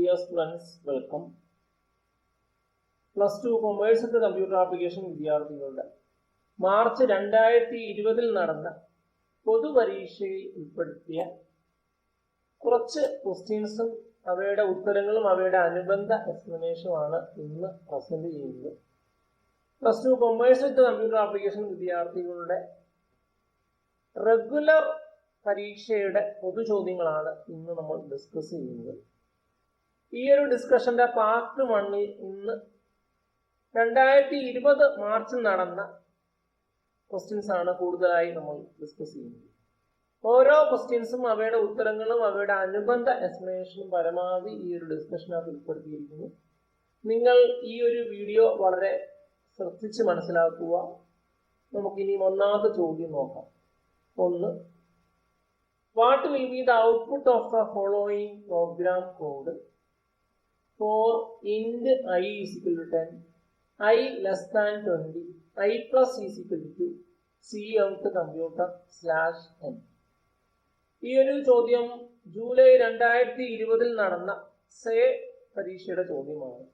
Dear students, welcome. Plus 2 Commerce and Computer Application വിദ്യാർത്ഥികളുടെ March 2020 നടന്ന പൊതുപരീക്ഷയിൽ ഉൾപ്പെടുത്തിയ കുറച്ച് ക്വസ്റ്റ്യൻസും അവയുടെ ഉത്തരങ്ങളും അവയുടെ അനുബന്ധ എക്സ്പ്ലനേഷനുമാണ് ഇന്ന് പ്രസന്റ് ചെയ്യുന്നത്. Plus 2 commerce with computer application വിദ്യാർത്ഥികളുടെ റെഗുലർ പരീക്ഷയുടെ പൊതുചോദ്യങ്ങളാണ് ഇന്ന് നമ്മൾ ഡിസ്കസ് ചെയ്യുന്നത്. ഈ ഒരു ഡിസ്കഷന്റെ പാർട്ട് 1 ഇന്ന് 2020 മാർച്ചിൽ നടന്ന ക്വസ്റ്റ്യൻസ് ആണ് കൂടുതലായി നമ്മൾ ഡിസ്കസ് ചെയ്യുന്നത്. ഓരോ ക്വസ്റ്റ്യൻസും അവയുടെ ഉത്തരങ്ങളും അവയുടെ അനുബന്ധ എക്സ്പ്ലനേഷനും പരമാവധി ഈ ഒരു ഡിസ്കഷനകത്ത് ഉൾപ്പെടുത്തിയിരിക്കുന്നു. നിങ്ങൾ ഈ ഒരു വീഡിയോ വളരെ ശ്രദ്ധിച്ച് മനസ്സിലാക്കുക. നമുക്കിനി ഒന്നാമത്തെ ചോദ്യം നോക്കാം. 1. What will be the output of the following program code for int I is equal to 10, I less than 20, I plus is equal to 2, cout computer /n. ഈ ഒരു ചോദ്യം ജൂലൈ 2020 നടന്ന സേ പരീക്ഷയുടെ ചോദ്യമാണ്.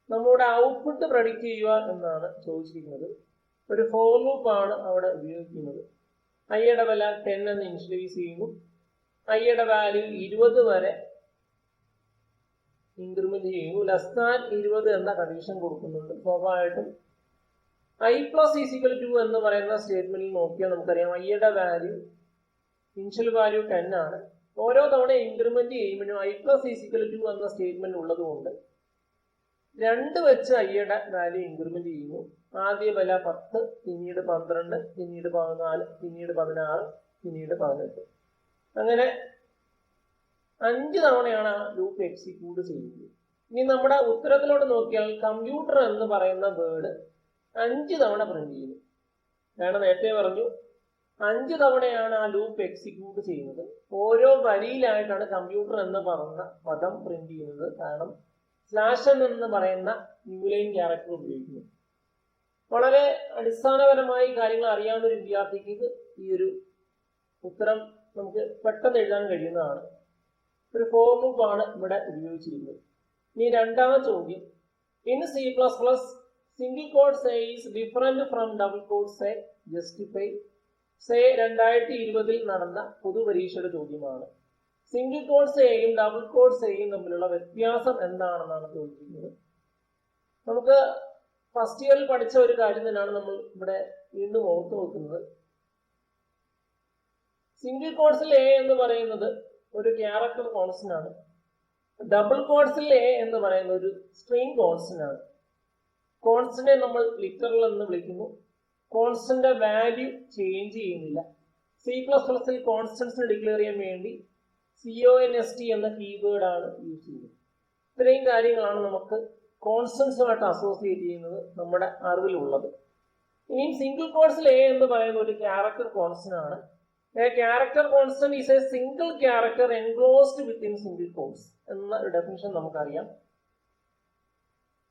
നമ്മുടെ ഔട്ട്പുട്ട് പ്രഡിക്റ്റ് ചെയ്യുക എന്നാണ് ചോദിച്ചിരിക്കുന്നത്. ഒരു ഫോർ ലൂപ്പാണ് അവിടെ ഉപയോഗിക്കുന്നത്. ഐയുടെ വില 10 എന്ന് ഇനിഷ്യലൈസ് ചെയ്യുന്നു. ഐയുടെ വാല്യൂ 20 വരെ ഇൻക്രിമെന്റ് ചെയ്യുന്നു. ലെസ് ദാൻ 20 എന്ന കണ്ടീഷൻ കൊടുക്കുന്നുണ്ട്. സ്വാഭാവികമായിട്ടും ഐ പ്ലസ് ഈസിക്കൽ 2 എന്ന് പറയുന്ന സ്റ്റേറ്റ്മെന്റിൽ നോക്കിയാൽ നമുക്കറിയാം ഐയുടെ വാല്യൂ ഇനിഷ്യൽ വാല്യൂ 10 ആണ്. ഓരോ തവണ ഇൻക്രിമെന്റ് ചെയ്യുമ്പോഴും ഐ പ്ലസ് ഈസിക്കൽ 2 എന്ന സ്റ്റേറ്റ്മെന്റ് ഉള്ളത് കൊണ്ട് 2 വെച്ച് ഐയുടെ വാല്യൂ ഇൻക്രിമെന്റ് ചെയ്യുന്നു. ആദ്യ വില 10, പിന്നീട് 12, പിന്നീട് 14, പിന്നീട് 16, പിന്നീട് 18. അങ്ങനെ 5 തവണയാണ് ആ ലൂപ്പ് എക്സിക്യൂട്ട് ചെയ്യുന്നത്. ഇനി നമ്മുടെ ഉത്തരത്തിലോട്ട് നോക്കിയാൽ കമ്പ്യൂട്ടർ എന്ന് പറയുന്ന വേർഡ് 5 തവണ പ്രിന്റ് ചെയ്യുന്നു. ഞാൻ നേരത്തെ പറഞ്ഞു 5 തവണയാണ് ആ ലൂപ്പ് എക്സിക്യൂട്ട് ചെയ്യുന്നത്. ഓരോ വരിയിലായിട്ടാണ് കമ്പ്യൂട്ടർ എന്ന് പറഞ്ഞ പദം പ്രിന്റ് ചെയ്യുന്നത്. കാരണം /n എന്ന് പറയുന്ന ന്യൂ ലൈൻ ക്യാരക്ടർ ഉപയോഗിക്കുന്നു. വളരെ അടിസ്ഥാനപരമായി കാര്യങ്ങൾ അറിയാവുന്ന ഒരു വിദ്യാർത്ഥിക്ക് ഈ ഒരു ഉത്തരം നമുക്ക് പെട്ടെന്ന് എഴുതാൻ കഴിയുന്നതാണ്. ഒരു ഫോർ ലൂപ്പ് ആണ് ഇവിടെ ഉപയോഗിച്ചിരിക്കുന്നത്. ഇനി രണ്ടാമത്തെ ചോദ്യം, in C++, single code say is different from double code say, justify. Say 2020 നടന്ന പൊതുപരീക്ഷയുടെ ചോദ്യമാണ്. സിംഗിൾ കോഡ് സേയും ഡബിൾ കോഡ് സേയും തമ്മിലുള്ള വ്യത്യാസം എന്താണെന്നാണ് ചോദിച്ചിരിക്കുന്നത്. നമുക്ക് ഫസ്റ്റ് ഇയറിൽ പഠിച്ച ഒരു കാര്യം തന്നെയാണ് നമ്മൾ ഇവിടെ വീണ്ടും ഓർത്തു നോക്കുന്നത്. സിംഗിൾ കോഡ്സിൽ എ എന്ന് പറയുന്നത് ഒരു ക്യാരക്ടർ കോൺസ്റ്റന്റ് ആണ്. ഡബിൾ കോഡ്സിൽ എ എന്ന് പറയുന്ന ഒരു സ്ട്രിംഗ് കോൺസ്റ്റന്റ് ആണ്. കോൺസ്റ്റന്റിനെ നമ്മൾ ലിറ്ററൽ എന്ന് വിളിക്കുന്നു. കോൺസ്റ്റന്റ് വാല്യൂ ചേഞ്ച് ചെയ്യുന്നില്ല. C++ൽ കോൺസ്റ്റന്റ്സിനെ ഡിക്ലെയർ ചെയ്യാൻ വേണ്ടി CONST എന്ന കീവേഡ് ആണ് യൂസ് ചെയ്യുന്നത്. ഇത്രയും കാര്യങ്ങളാണ് നമുക്ക് കോൺസ്റ്റന്റ്സുമായിട്ട് അസോസിയേറ്റ് ചെയ്യുന്നത് നമ്മുടെ അറിവിലുള്ളത്. ഇനി സിംഗിൾ കോഡ്സിൽ എ എന്ന് പറയുന്ന ഒരു ക്യാരക്ടർ കോൺസ്റ്റന്റ് ആണ്. A character constant is a single character enclosed within single quotes എന്ന ഡെഫിനിഷൻ നമുക്കറിയാം.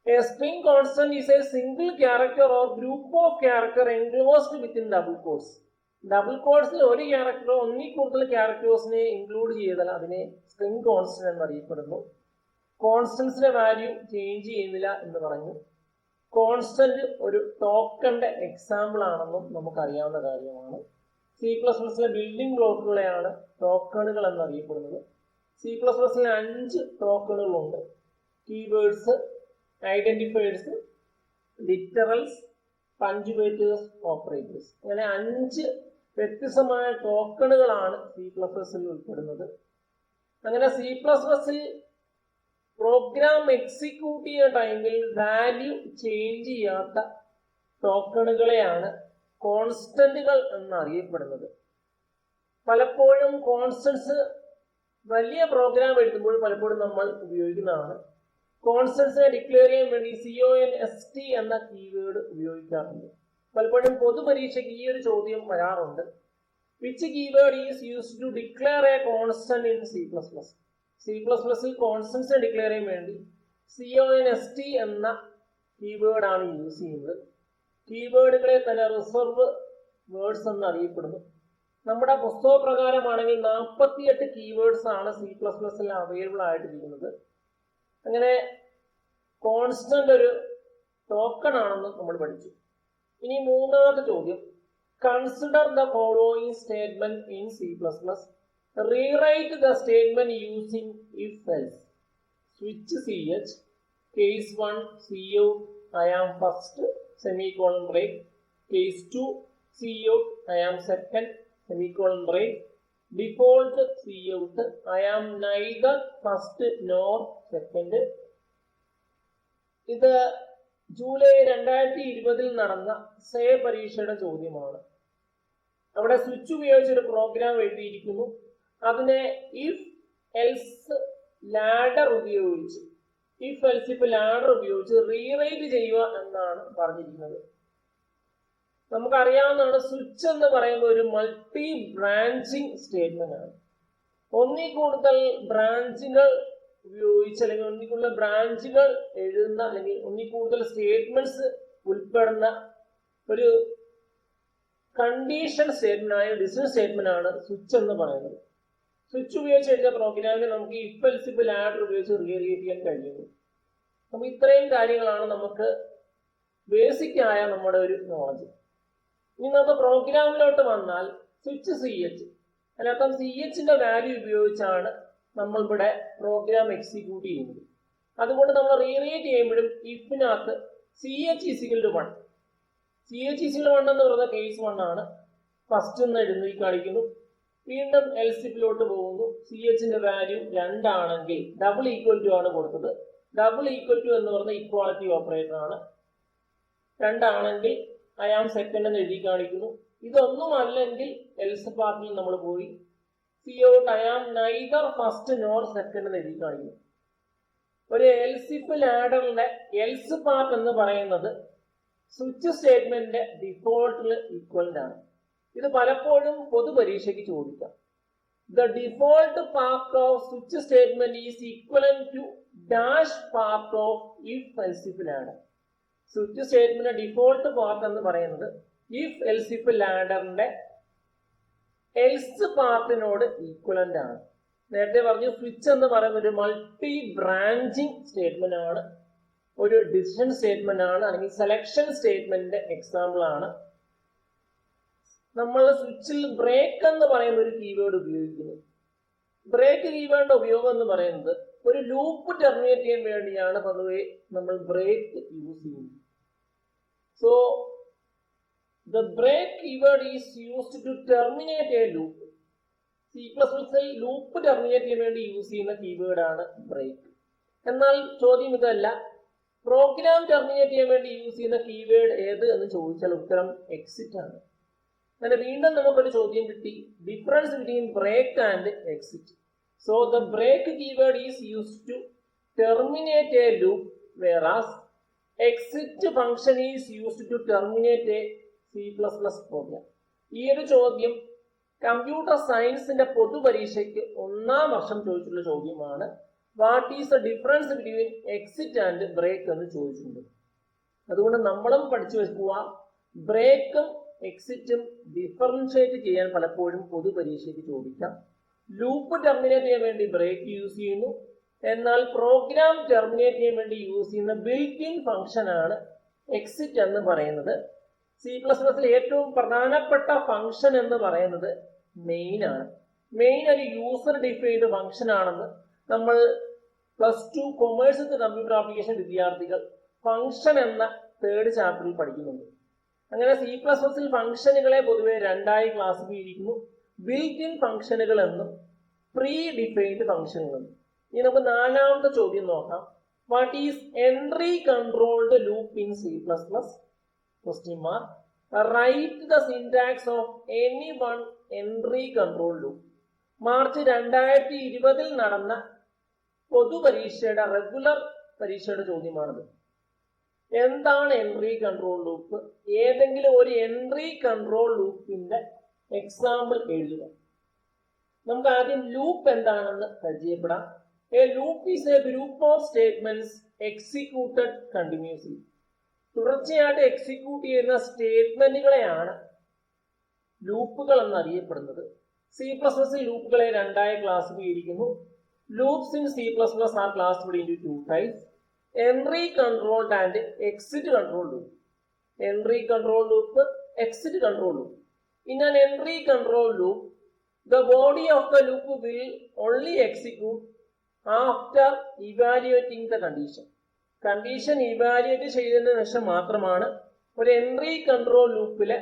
A string constant is a single character or group of character enclosed within double quotes. Double കോഡ്സിൽ ഒരു ക്യാരക്ടറോ ഒന്നിൽ കൂടുതൽ ക്യാരക്ടേഴ്സിനെ ഇൻക്ലൂഡ് ചെയ്താൽ അതിനെ സ്ട്രിംഗ് കോൺസ്റ്റന്റ് എന്നറിയപ്പെടുന്നു. കോൺസ്റ്റന്റ്സിന്റെ വാല്യൂ ചേഞ്ച് ചെയ്യുന്നില്ല എന്ന് പറഞ്ഞു. കോൺസ്റ്റന്റ് ഒരു ടോക്കന്റെ എക്സാമ്പിൾ ആണെന്നും നമുക്കറിയാവുന്ന കാര്യമാണ്. C++ലെ ബിൽഡിംഗ് ബ്ലോക്കുകളെയാണ് ടോക്കണുകൾ എന്നറിയപ്പെടുന്നത്. C++ൽ 5 ടോക്കണുകളുണ്ട്. Keywords, identifiers, literals, punctuators, operators. അങ്ങനെ 5 വ്യത്യസ്തമായ ടോക്കണുകളാണ് C++ൽ ഉൾപ്പെടുന്നത്. അങ്ങനെ C++ൽ പ്രോഗ്രാം എക്സിക്യൂട്ട് ചെയ്യുന്ന ടൈമിൽ വാല്യൂ ചേഞ്ച് ചെയ്യാത്ത ടോക്കണുകളെയാണ് കോൺസ്റ്റന്റുകൾ എന്നറിയപ്പെടുന്നത്. പലപ്പോഴും കോൺസ്റ്റന്റ്സ് വലിയ പ്രോഗ്രാം എഴുതുമ്പോൾ പലപ്പോഴും നമ്മൾ ഉപയോഗിക്കുന്നതാണ്. കോൺസ്റ്റന്റ്സിനെ ഡിക്ലെയർ ചെയ്യാൻ വേണ്ടി CONST എന്ന കീവേഡ് ഉപയോഗിക്കാറുണ്ട്. പലപ്പോഴും പൊതുപരീക്ഷയ്ക്ക് ഈ ഒരു ചോദ്യം വരാറുണ്ട്. Which keyword is used to declare a constant in C++? C++ൽ കോൺസ്റ്റന്റ്സിനെ ഡിക്ലെയർ ചെയ്യാൻ വേണ്ടി CONST എന്ന കീവേഡ് ആണ് യൂസ് ചെയ്യുന്നത്. കീവേഡുകളെ തന്നെ റിസർവ് വേർഡ്സ് എന്ന് അറിയപ്പെടുന്നു. നമ്മുടെ പുസ്തക പ്രകാരമാണെങ്കിൽ 48 കീവേഡ്സ് ആണ് C++ൽ അവൈലബിൾ ആയിട്ടിരിക്കുന്നത്. അങ്ങനെ കോൺസ്റ്റന്റ് ഒരു ടോക്കൺ ആണെന്ന് നമ്മൾ പഠിച്ചു. ഇനി മൂന്നാമത്തെ ചോദ്യം, consider the following statement in C++. Rewrite the statement using if else. Switch CH, case 1 Cout I am first semicolon break, case 2 Cout I am second semicolon break, default Cout I am neither first nor second. ഇത് July 2020 നടന്ന say പരീക്ഷയുടെ ചോദ്യമാണ്. അവിടെ switch ഉപയോഗിച്ച് ഒരു programme എഴുതിയിരിക്കുന്നു. അതിനെ if else ladder ഉപയോഗിച്ച് റീറൈറ്റ് ചെയ്യുക എന്നാണ് പറഞ്ഞിരിക്കുന്നത്. നമുക്കറിയാവുന്നതാണ് സ്വിച്ച് എന്ന് പറയുന്നത് ഒരു മൾട്ടി ബ്രാഞ്ചിങ് സ്റ്റേറ്റ്മെന്റ് ആണ്. ഒന്നിൽ കൂടുതൽ ബ്രാഞ്ചുകൾ ഉപയോഗിച്ച് അല്ലെങ്കിൽ ഒന്നിൽ കൂടുതൽ ബ്രാഞ്ചുകൾ എഴുതുന്ന അല്ലെങ്കിൽ ഒന്നിൽ കൂടുതൽ സ്റ്റേറ്റ്മെന്റ്സ് ഉൾപ്പെടുന്ന ഒരു കണ്ടീഷൻ സ്റ്റേറ്റ്മെന്റ് ആയ ഡിസിഷൻ സ്റ്റേറ്റ്മെന്റ് ആണ് സ്വിച്ച് എന്ന് പറയുന്നത്. സ്വിച്ച് ഉപയോഗിച്ച് എഴുതിയ പ്രോഗ്രാമിനെ നമുക്ക് ഇഫ് എൽസ് ഇഫ് ലാഡർ ഉപയോഗിച്ച് റീറൈറ്റ് ചെയ്യാൻ കഴിയുന്നു. അപ്പൊ ഇത്രയും കാര്യങ്ങളാണ് നമുക്ക് ബേസിക് ആയ നമ്മുടെ ഒരു നോളജ്. ഇനി നമുക്ക് പ്രോഗ്രാമിലോട്ട് വന്നാൽ സ്വിച്ച് CH, അതിനർത്ഥം CHന്റെ വാല്യൂ ഉപയോഗിച്ചാണ് നമ്മൾ ഇവിടെ പ്രോഗ്രാം എക്സിക്യൂട്ട് ചെയ്യുന്നത്. അതുകൊണ്ട് നമ്മൾ റീറൈറ്റ് ചെയ്യുമ്പോഴും ഇഫിനകത്ത് CH = 1. CH = 1 എന്ന് പറയുന്നത് കേസ് 1 ആണ്. ഫസ്റ്റ് എന്ന് എഴുതി കാണിക്കുന്നു. വീണ്ടും എൽസിഫിലോട്ട് പോകുന്നു. CHന്റെ വാല്യൂ 2 ആണെങ്കിൽ ഡബിൾ ഈക്വൽ ടു ആണ് കൊടുത്തത്. ഡബിൾ ഈക്വൽ ടു എന്ന് പറയുന്ന ഇക്വാളിറ്റി ഓപ്പറേറ്റർ ആണ്. 2 ആണെങ്കിൽ I am second എന്ന് എഴുതി കാണിക്കുന്നു. ഇതൊന്നും അല്ലെങ്കിൽ എൽസ് പാർട്ടിൽ നമ്മൾ പോയി Cout I am neither first nor second എന്ന് എഴുതി കാണിക്കുന്നു. ഒരു എൽസിഫ് ലാഡറിന്റെ എൽസ് പാർട്ട് എന്ന് പറയുന്നത് സ്വിച്ച് സ്റ്റേറ്റ്മെന്റിന്റെ ഡിഫോൾട്ടിന് ഈക്വലന്റ് ആണ്. ഇത് പലപ്പോഴും പൊതുപരീക്ഷയ്ക്ക് ചോദിക്കാം. The default part of switch statement is equivalent to dash part of if else if ladder. Switch statement default part എന്ന് പറയുന്നത് ഇഫ് എൽസിഫ് ലാഡറിന്റെ എൽസ് പാർട്ടിനോട് ഈക്വലന്റ് ആണ്. നേരത്തെ പറഞ്ഞു സ്വിച്ച് എന്ന് പറയുന്ന ഒരു മൾട്ടി ബ്രാഞ്ചിങ് സ്റ്റേറ്റ്മെന്റ് ആണ്, ഒരു ഡിസിഷൻ സ്റ്റേറ്റ്മെന്റ് ആണ്, അല്ലെങ്കിൽ സെലക്ഷൻ സ്റ്റേറ്റ്മെന്റിന്റെ എക്സാമ്പിൾ ആണ്. നമ്മൾ സ്വിച്ചിൽ ബ്രേക്ക് എന്ന് പറയുന്ന ഒരു കീവേഡ് ഉപയോഗിക്കുന്നു. ബ്രേക്ക് കീവേഡിന്റെ ഉപയോഗം എന്ന് പറയുന്നത് ഒരു ലൂപ്പ് ടെർമിനേറ്റ് ചെയ്യാൻ വേണ്ടിയാണ് പൊതുവെ നമ്മൾ ബ്രേക്ക് യൂസ് ചെയ്യുന്നത്. So the break keyword is used to terminate a loop. C++ൽ ലൂപ്പ് ടെർമിനേറ്റ് ചെയ്യാൻ വേണ്ടി യൂസ് ചെയ്യുന്ന കീവേഡ് ആണ് ബ്രേക്ക്. എന്നാൽ ചോദ്യം ഇതല്ല, പ്രോഗ്രാം ടെർമിനേറ്റ് ചെയ്യാൻ വേണ്ടി യൂസ് ചെയ്യുന്ന കീവേഡ് ഏത് എന്ന് ചോദിച്ചാൽ ഉത്തരം എക്സിറ്റ് ആണ്. അങ്ങനെ വീണ്ടും നമുക്കൊരു ചോദ്യം കിട്ടി, difference between break and exit. So the break keyword is used to terminate a loop whereas exit function is used to terminate a C++ program. ഈ ഒരു ചോദ്യം കമ്പ്യൂട്ടർ സയൻസിന്റെ പൊതുപരീക്ഷയ്ക്ക് 1ാം വർഷം ചോദിച്ചിട്ടുള്ള ചോദ്യമാണ്. What is the difference between exit and break എന്ന് ചോദിച്ചിട്ടുണ്ട്. അതുകൊണ്ട് നമ്മളും പഠിച്ചു വെക്കുക, ബ്രേക്കും എക്സിറ്റും ഡിഫറൻഷിയേറ്റ് ചെയ്യാൻ പലപ്പോഴും പൊതുപരീക്ഷയ്ക്ക് ചോദിക്കാം. ലൂപ്പ് ടെർമിനേറ്റ് ചെയ്യാൻ വേണ്ടി ബ്രേക്ക് യൂസ് ചെയ്യുന്നു, എന്നാൽ പ്രോഗ്രാം ടെർമിനേറ്റ് ചെയ്യാൻ വേണ്ടി യൂസ് ചെയ്യുന്ന ബിൽറ്റ് ഇൻ ഫംഗ്ഷൻ ആണ് എക്സിറ്റ് എന്ന് പറയുന്നത്. C++ൽ ഏറ്റവും പ്രധാനപ്പെട്ട ഫംഗ്ഷൻ എന്ന് പറയുന്നത് മെയിൻ ആണ്. മെയിൻ ഒരു യൂസർ ഡിഫൈൻഡ് ഫംഗ്ഷൻ ആണെന്ന് നമ്മൾ +2 കൊമേഴ്സ് കമ്പ്യൂട്ടർ ആപ്ലിക്കേഷൻ വിദ്യാർത്ഥികൾ ഫംഗ്ഷൻ എന്ന 3rd ചാപ്റ്ററിൽ പഠിക്കുന്നുണ്ട്. അങ്ങനെ C++ൽ ഫംഗ്ഷനുകളെ പൊതുവെ 2ആയി ക്ലാസിഫൈ ചെയ്തിരിക്കുന്നു, ബിൽറ്റ് ഇൻ ഫംഗ്ഷനുകൾ എന്നും പ്രീ ഡിഫൈൻഡ് ഫംഗ്ഷനുകൾ എന്നും. ഇനി നമുക്ക് 4ാമത്തെ ചോദ്യം നോക്കാം. What is entry controlled loop in C++? Question mark. Write the syntax of any one entry control loop. March 2020 നടന്ന പൊതുപരീക്ഷയുടെ റെഗുലർ പരീക്ഷയുടെ ചോദ്യമാണിത്. എന്താണ് എൻട്രി കൺട്രോൾ ലൂപ്പ്? ഏതെങ്കിലും ഒരു എൻട്രി കൺട്രോൾ ലൂപ്പിന്റെ എക്സാമ്പിൾ എഴുതുക. നമുക്ക് ആദ്യം ലൂപ്പ് എന്താണെന്ന് പരിചയപ്പെടാം. A loop is a group of statements executed continuously. തുടർച്ചയായിട്ട് എക്സിക്യൂട്ട് ചെയ്യുന്ന സ്റ്റേറ്റ്മെന്റുകളെയാണ് ലൂപ്പുകൾ എന്നറിയപ്പെടുന്നത്. C++ൽ ലൂപ്പുകളെ 2ആയി ക്ലാസിഫൈ ചെയ്തിരിക്കുന്നു. Loops in C++ are classified into two types: entry controlled and exit control loop. Entry control loop, exit control loop. In an entry control loop, the body of the loop will only execute after evaluating the condition. Condition evaluate ചെയ്തതിനു ശേഷം മാത്രമാണ് ഒരു entry control ലൂപ്പിലെ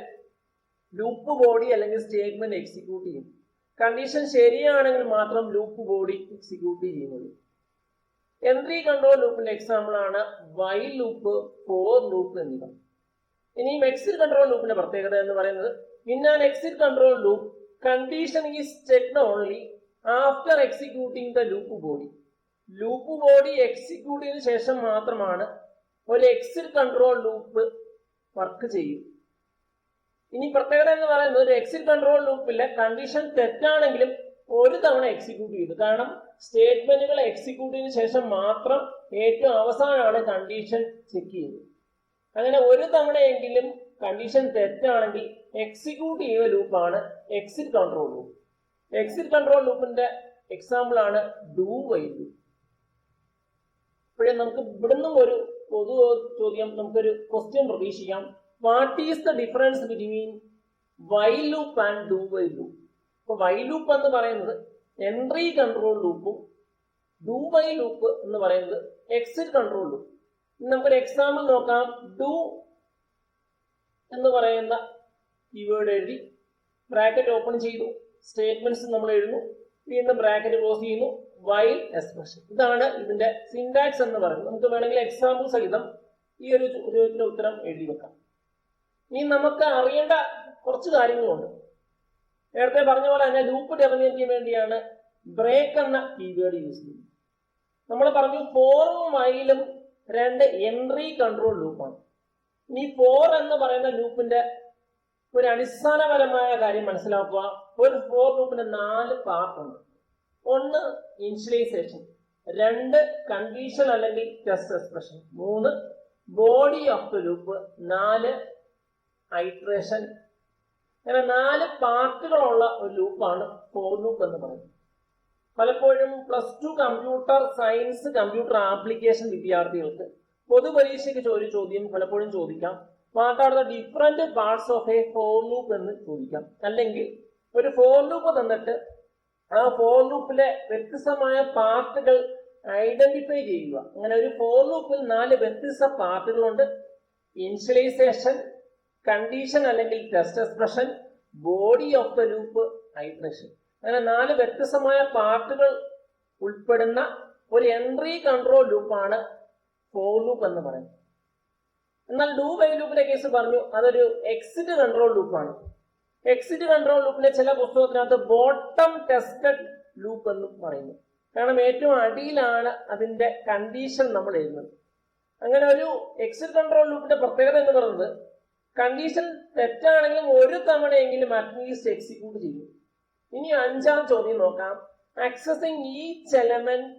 loop body അല്ലെങ്കിൽ statement execute ചെയ്യും. Condition ശരിയാണെങ്കിൽ മാത്രം loop body execute ചെയ്യുന്നത്. Entry control ലൂപ്പിന്റെ എക്സാമ്പിൾ ആണ് വൈൽ ലൂപ്പ്, ഫോർ ലൂപ്പ് എന്നിവ. ഇനിയും എക്സിറ്റ് കൺട്രോൾ ലൂപ്പിന്റെ പ്രത്യേകത എന്ന് പറയുന്നത്, in an exit control loop condition is checked only after executing the loop body. Loop body execute ചെയ്തതിനു ശേഷം മാത്രമാണ് ഒരു എക്സിറ്റ് കൺട്രോൾ ലൂപ്പ് വർക്ക് ചെയ്യും. ഇനി പ്രത്യേകത എന്ന് പറയുന്നത്, ഒരു എക്സിറ്റ് കൺട്രോൾ ലൂപ്പിലെ കണ്ടീഷൻ തെറ്റാണെങ്കിലും ഒരു തവണ എക്സിക്യൂട്ട് ചെയ്തു. കാരണം സ്റ്റേറ്റ്മെന്റുകൾ എക്സിക്യൂട്ട് ചെയ്തതിനു ശേഷം മാത്രം ഏറ്റവും അവസാനമാണ് കണ്ടീഷൻ ചെക്ക് ചെയ്യുന്നത്. അങ്ങനെ ഒരു തവണയെങ്കിലും കണ്ടീഷൻ തെറ്റാണെങ്കിൽ എക്സിക്യൂട്ട് ചെയ്യുന്ന ലൂപ്പാണ് exit control loop. Exit control ലൂപ്പിന്റെ എക്സാമ്പിൾ ആണ് ഡു വൈൽ ലൂപ്പ്. ഇപ്പോഴേ നമുക്ക് ഇവിടുന്നും ഒരു പൊതു ചോദ്യം, നമുക്കൊരു ക്വസ്റ്റ്യൻ പ്രതീക്ഷിക്കാം. What is the difference between while loop and do while loop? അപ്പൊ വൈൽ ലൂപ്പ് എന്ന് പറയുന്നത് എൻട്രി കൺട്രോൾ ലൂപ്പും ഡു വൈൽ ലൂപ്പ് എന്ന് പറയുന്നത് എക്സിറ്റ് കൺട്രോൾ ലൂപ്പ്. നമുക്കൊരു എക്സാമ്പിൾ നോക്കാം. ഡു എന്ന് പറയുന്ന കീവേഡ് എഴുതി ബ്രാക്കറ്റ് ഓപ്പൺ ചെയ്തു, സ്റ്റേറ്റ്മെന്റ്സ് നമ്മൾ എഴുതുന്നു, വീണ്ടും ബ്രാക്കറ്റ് ക്ലോസ് ചെയ്യുന്നു, വൈൽ എക്സ്പ്രഷൻ. ഇതാണ് ഇതിന്റെ സിന്റാക്സ് എന്ന് പറയുന്നത്. നമുക്ക് വേണമെങ്കിൽ എക്സാമ്പിൾ സഹിതം ഈ ഒരു ചോദ്യത്തിന്റെ ഉത്തരം എഴുതി വെക്കാം. ഇനി നമുക്ക് അറിയേണ്ട കുറച്ച് കാര്യങ്ങളുണ്ട്. നേരത്തെ പറഞ്ഞ പോലെ തന്നെ ലൂപ്പ് ടെർമിനേറ്റ് ചെയ്യാൻ വേണ്ടിയാണ് ബ്രേക്ക് എന്ന കീവേഡ് യൂസ് ചെയ്യുന്നത്. നമ്മൾ പറഞ്ഞു ഫോറും വൈലും രണ്ട് എൻട്രി കൺട്രോൾ ലൂപ്പാണ്. ഈ ഫോർ എന്ന് പറയുന്ന ലൂപ്പിന്റെ ഒരു അടിസ്ഥാനപരമായ കാര്യം മനസ്സിലാക്കുക. ഒരു ഫോർ ലൂപ്പിന് 4 പാർട്ട് ഉണ്ട്. ഒന്ന് ഇനിഷ്യലൈസേഷൻ, 2 കണ്ടീഷൻ അല്ലെങ്കിൽ test expression, 3 body of the loop, 4 iteration. അങ്ങനെ 4 പാർട്ടുകളുള്ള ഒരു ലൂപ്പാണ് ഫോർ ലൂപ്പ് എന്ന് പറയുന്നത്. പലപ്പോഴും +2 കമ്പ്യൂട്ടർ സയൻസ്, കമ്പ്യൂട്ടർ ആപ്ലിക്കേഷൻ വിദ്യാർത്ഥികൾക്ക് പൊതുപരീക്ഷയ്ക്ക് ഒരു ചോദ്യം പലപ്പോഴും ചോദിക്കാം. What are the different parts of A for loop എന്ന് ചോദിക്കാം. അല്ലെങ്കിൽ ഒരു ഫോർ ലൂപ്പ് തന്നിട്ട് ആ ഫോർ ലൂപ്പിലെ വ്യത്യസ്തമായ പാർട്ടുകൾ ഐഡന്റിഫൈ ചെയ്യുക. അങ്ങനെ ഒരു ഫോർ ലൂപ്പിൽ 4 വ്യത്യസ്ത പാർട്ടുകളുണ്ട്. ഇനിഷ്യലൈസേഷൻ, കണ്ടീഷൻ അല്ലെങ്കിൽ test expression, body of the loop, iteration. അങ്ങനെ 4 വ്യത്യസ്തമായ പാർട്ടുകൾ ഉൾപ്പെടുന്ന ഒരു എൻട്രി കൺട്രോൾ ലൂപ്പാണ് ഫോർ ലൂപ്പ് എന്ന് പറയുന്നത്. എന്നാൽ ഡു വൈൽ ലൂപ്പിന്റെ കേസ് പറഞ്ഞു, അതൊരു എക്സിറ്റ് കൺട്രോൾ ലൂപ്പാണ്. എക്സിറ്റ് കൺട്രോൾ ലൂപ്പിലെ ചില പുസ്തകത്തിനകത്ത് ബോട്ടം ടെസ്റ്റഡ് ലൂപ്പ് എന്നും പറയുന്നു. കാരണം ഏറ്റവും അടിയിലാണ് അതിന്റെ കണ്ടീഷൻ നമ്മൾ എഴുതുന്നത്. അങ്ങനെ ഒരു എക്സിറ്റ് കൺട്രോൾ ലൂപ്പിന്റെ പ്രത്യേകത എന്ന് പറയുന്നത്, കണ്ടീഷൻ തെറ്റാണെങ്കിലും ഒരു തവണയെങ്കിലും അറ്റ്ലീസ്റ്റ് എക്സിക്യൂട്ട് ചെയ്യും. ഇനി 5ാം ചോദ്യം നോക്കാം. Accessing each element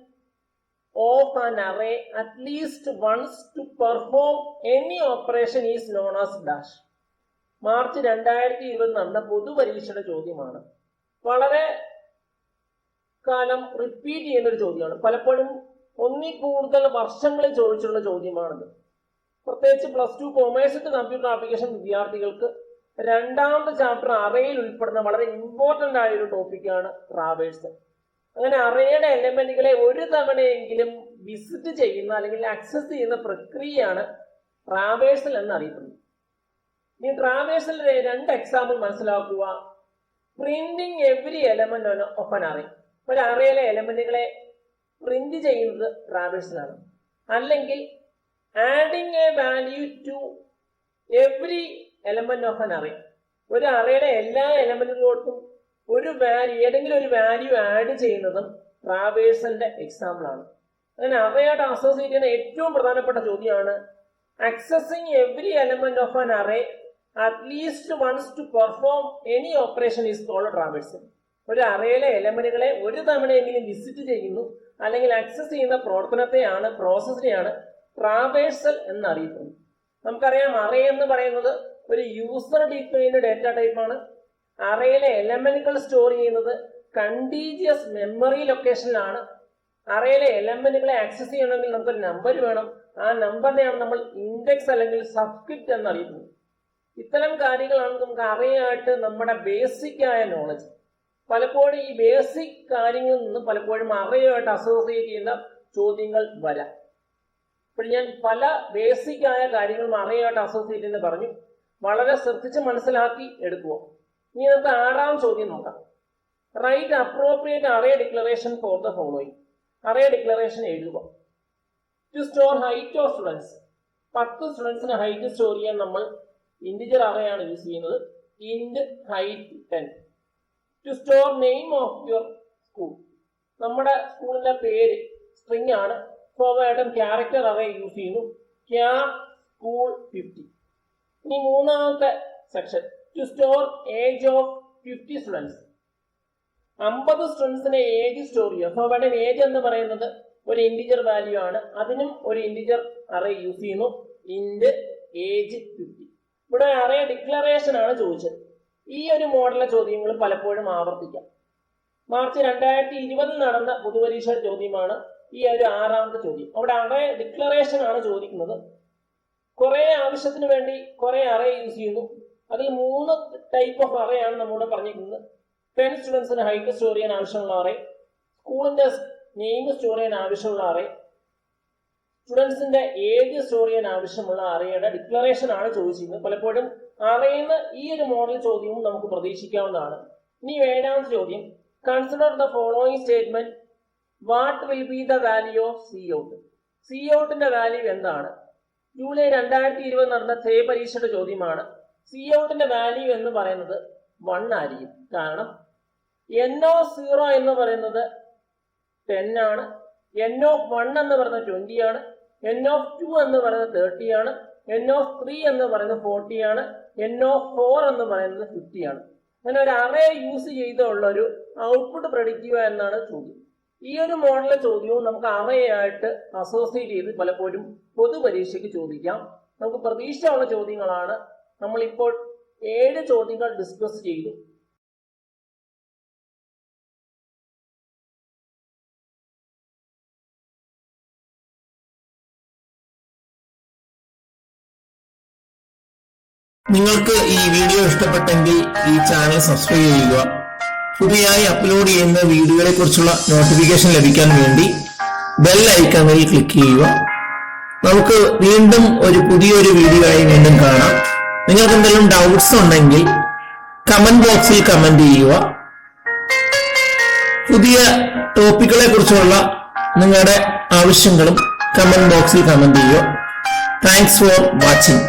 of an array at least once to perform any operation is known as dash. March 2020 നടന്ന പൊതുപരീക്ഷയുടെ ചോദ്യമാണ്. വളരെ കാലം റിപ്പീറ്റ് ചെയ്യുന്ന ഒരു ചോദ്യമാണ്. പലപ്പോഴും ഒന്നിൽ കൂടുതൽ വർഷങ്ങളിൽ ചോദിച്ചിട്ടുള്ള ചോദ്യമാണിത്. പ്രത്യേകിച്ച് +2 കൊമേഴ്സ് കമ്പ്യൂട്ടർ ആപ്ലിക്കേഷൻ വിദ്യാർത്ഥികൾക്ക് 2ാമത്തെ ചാപ്റ്റർ അറേയിൽ ഉൾപ്പെടുന്ന വളരെ ഇമ്പോർട്ടന്റ് ആയ ഒരു ടോപ്പിക്കാണ് ട്രാവേഴ്സൽ. അങ്ങനെ അറേയുടെ എലമെന്റുകളെ ഒരു തവണയെങ്കിലും വിസിറ്റ് ചെയ്യുന്ന അല്ലെങ്കിൽ ആക്സസ് ചെയ്യുന്ന പ്രക്രിയയാണ് ട്രാവേഴ്സൽ എന്നറിയപ്പെടുന്നത്. ഈ ട്രാവേഴ്സലിന്റെ 2 എക്സാമ്പിൾ മനസ്സിലാക്കുക. Printing every element of an array. ഒരു അറേയിലെ എലമെന്റുകളെ പ്രിന്റ് ചെയ്യുന്നത് ട്രാവേഴ്സലാണ്. അല്ലെങ്കിൽ adding a value to every element of an array. ഒരു അറേയുടെ എല്ലാ എലമെന്റുകൾക്കും ഏതെങ്കിലും ഒരു വാല്യൂ ആഡ് ചെയ്യുന്നതും ട്രാവേഴ്സലിന്റെ എക്സാമ്പിൾ ആണ്. അങ്ങനെ അറേയായിട്ട് അസോസിയേറ്റ് ചെയ്യുന്ന ഏറ്റവും പ്രധാനപ്പെട്ട ചോദ്യമാണ് accessing every element of an array at least once to perform any operation is called traversal. ഒരു അറേയിലെ എലമെന്റുകളെ ഒരു തവണയെങ്കിലും വിസിറ്റ് ചെയ്യുന്നു അല്ലെങ്കിൽ ആക്സസ് ചെയ്യുന്ന പ്രോസസ്സിനെയാണ് ട്രാവേഴ്സൽ എന്നറിയപ്പെടുന്നത്. നമുക്കറിയാം, അറേ എന്ന് പറയുന്നത് ഒരു യൂസർ ഡിഫൈൻഡ് ഡേറ്റ ടൈപ്പാണ്. അറേയിലെ എലമെന്റുകൾ സ്റ്റോർ ചെയ്യുന്നത് കണ്ടീജിയസ് മെമ്മറി ലൊക്കേഷനിലാണ്. അറയിലെ എലമെന്റുകളെ ആക്സസ് ചെയ്യണമെങ്കിൽ നമുക്കൊരു നമ്പർ വേണം. ആ നമ്പറിനെയാണ് നമ്മൾ ഇൻഡെക്സ് അല്ലെങ്കിൽ സബ്സ്ക്രിപ്റ്റ് എന്നറിയുന്നത്. ഇത്തരം കാര്യങ്ങളാണ് നമുക്ക് അറയായിട്ട് നമ്മുടെ ബേസിക് ആയ നോളജ്. പലപ്പോഴും ഈ ബേസിക് കാര്യങ്ങളിൽ നിന്ന് പലപ്പോഴും അറയുമായിട്ട് അസോസിയേറ്റ് ചെയ്യുന്ന ചോദ്യങ്ങൾ വരാം. ഇപ്പോൾ ഞാൻ പല ബേസിക് ആയ കാര്യങ്ങളും അറയുമായിട്ട് അസോസിയേറ്റ് ചെയ്യുന്നത് പറഞ്ഞു. വളരെ ശ്രദ്ധിച്ച് മനസ്സിലാക്കി എടുക്കുക. ഇനി നമുക്ക് 6ാം ചോദ്യം നോക്കാം. Write appropriate array declaration for the following. Array declaration എഴുതുക. To store height of students. 10 സ്റ്റുഡൻസിന് ഹൈറ്റ് സ്റ്റോർ ചെയ്യാൻ നമ്മൾ ഇന്റിജർ അറേയാണ് യൂസ് ചെയ്യുന്നത്. Int height 10. To store name of your school. നമ്മുടെ സ്കൂളിന്റെ പേര് സ്ട്രിങ് ആണ്. സ്വാഭാവികമായിട്ടും ക്യാരക്ടർ അറേ യൂസ് ചെയ്യുന്നു. Char school 50. ഇനി 3ാമത്തെ section. To store age of 50 students. 50 സ്റ്റുഡൻസിന്റെ ഏജ് സ്റ്റോർ ചെയ്യുക. സ്വാഭാവികമായിട്ടും ഏജ് എന്ന് പറയുന്നത് ഒരു ഇന്റിജർ വാല്യൂ ആണ്. അതിനും ഒരു ഇന്റിജർ അറേ യൂസ് ചെയ്യുന്നു. Int age 50. ഇവിടെ അറേ ഡിക്ലറേഷൻ ആണ് ചോദിച്ചത്. ഈ ഒരു മോഡലിലെ ചോദ്യങ്ങൾ പലപ്പോഴും ആവർത്തിക്കാം. മാർച്ച് 2020 നടന്ന പൊതുപരീക്ഷ ചോദ്യമാണ് ഈ ഒരു 6ാമത്തെ ചോദ്യം. അവിടെ അറേ ഡിക്ലറേഷൻ ആണ് ചോദിക്കുന്നത്. കുറെ ആവശ്യത്തിന് വേണ്ടി കുറെ അറേ യൂസ് ചെയ്യുന്നു. അതിൽ 3 ടൈപ്പ് ഓഫ് അറേ ആണ് നമ്മളിവിടെ പറഞ്ഞിരിക്കുന്നത്. 10 സ്റ്റുഡൻസിന് ഹൈറ്റ് സ്റ്റോർ ചെയ്യാൻ ആവശ്യമുള്ള അറേ, സ്കൂളിന്റെ നെയിം സ്റ്റോർ ചെയ്യാൻ ആവശ്യമുള്ള അറേ, സ്റ്റുഡൻസിന്റെ ഏജ് സ്റ്റോർ ചെയ്യാൻ ആവശ്യമുള്ള അറേയുടെ ഡിക്ലറേഷൻ ആണ് ചോദിച്ചിരുന്നത്. പലപ്പോഴും അറേന്ന് ഈ ഒരു മോഡൽ ചോദ്യവും നമുക്ക് പ്രതീക്ഷിക്കാവുന്നതാണ്. ഇനി 7ാമത്തെ ചോദ്യം. Consider the following statement. What will be the value of C out. C ഔട്ടിന്റെ വാല്യൂ എന്താണ്? ജൂലൈ 2020 നടന്ന സേ പരീക്ഷയുടെ ചോദ്യമാണ്. സി ഔട്ടിന്റെ വാല്യൂ എന്ന് പറയുന്നത് 1 ആയിരിക്കും. കാരണം NO0 എന്ന് പറയുന്നത് 10 ആണ്. NO1 എന്ന് പറയുന്നത് 20 ആണ്. NO2 എന്ന് പറയുന്നത് 30 ആണ്. NO3 എന്ന് പറയുന്നത് 40 ആണ്. NO4 എന്ന് പറയുന്നത് 50 ആണ്. അങ്ങനെ ഒരു അറേ യൂസ് ചെയ്തുള്ള ഒരു ഔട്ട്പുട്ട് പ്രഡിക്റ്റ് ചെയ്യുക എന്നാണ് ചോദ്യം. ഈ ഒരു മോഡലിലെ ചോദ്യവും നമുക്ക് അറേയായിട്ട് അസോസിയേറ്റ് ചെയ്ത് പലപ്പോഴും പൊതുപരീക്ഷയ്ക്ക് ചോദിക്കാം. നമുക്ക് പ്രതീക്ഷയുള്ള ചോദ്യങ്ങളാണ്. നമ്മളിപ്പോൾ 7 ചോദ്യങ്ങൾ ഡിസ്കസ് ചെയ്തു. നിങ്ങൾക്ക് ഈ വീഡിയോ ഇഷ്ടപ്പെട്ടെങ്കിൽ ഈ ചാനൽ സബ്സ്ക്രൈബ് ചെയ്യുക. പുതിയതായി അപ്ലോഡ് ചെയ്യുന്ന വീഡിയോകളെ കുറിച്ചുള്ള നോട്ടിഫിക്കേഷൻ ലഭിക്കാൻ വേണ്ടി ബെൽ ഐക്കണിൽ ക്ലിക്ക് ചെയ്യുക. നമുക്ക് വീണ്ടും പുതിയൊരു വീഡിയോ ആയി വീണ്ടും കാണാം. നിങ്ങൾക്ക് എന്തെങ്കിലും ഡൗട്ട്സ് ഉണ്ടെങ്കിൽ കമന്റ് ബോക്സിൽ കമന്റ് ചെയ്യുക. പുതിയ ടോപ്പിക്കുകളെ കുറിച്ചുള്ള നിങ്ങളുടെ ആവശ്യങ്ങളും കമന്റ് ബോക്സിൽ കമന്റ് ചെയ്യുക. Thanks for watching.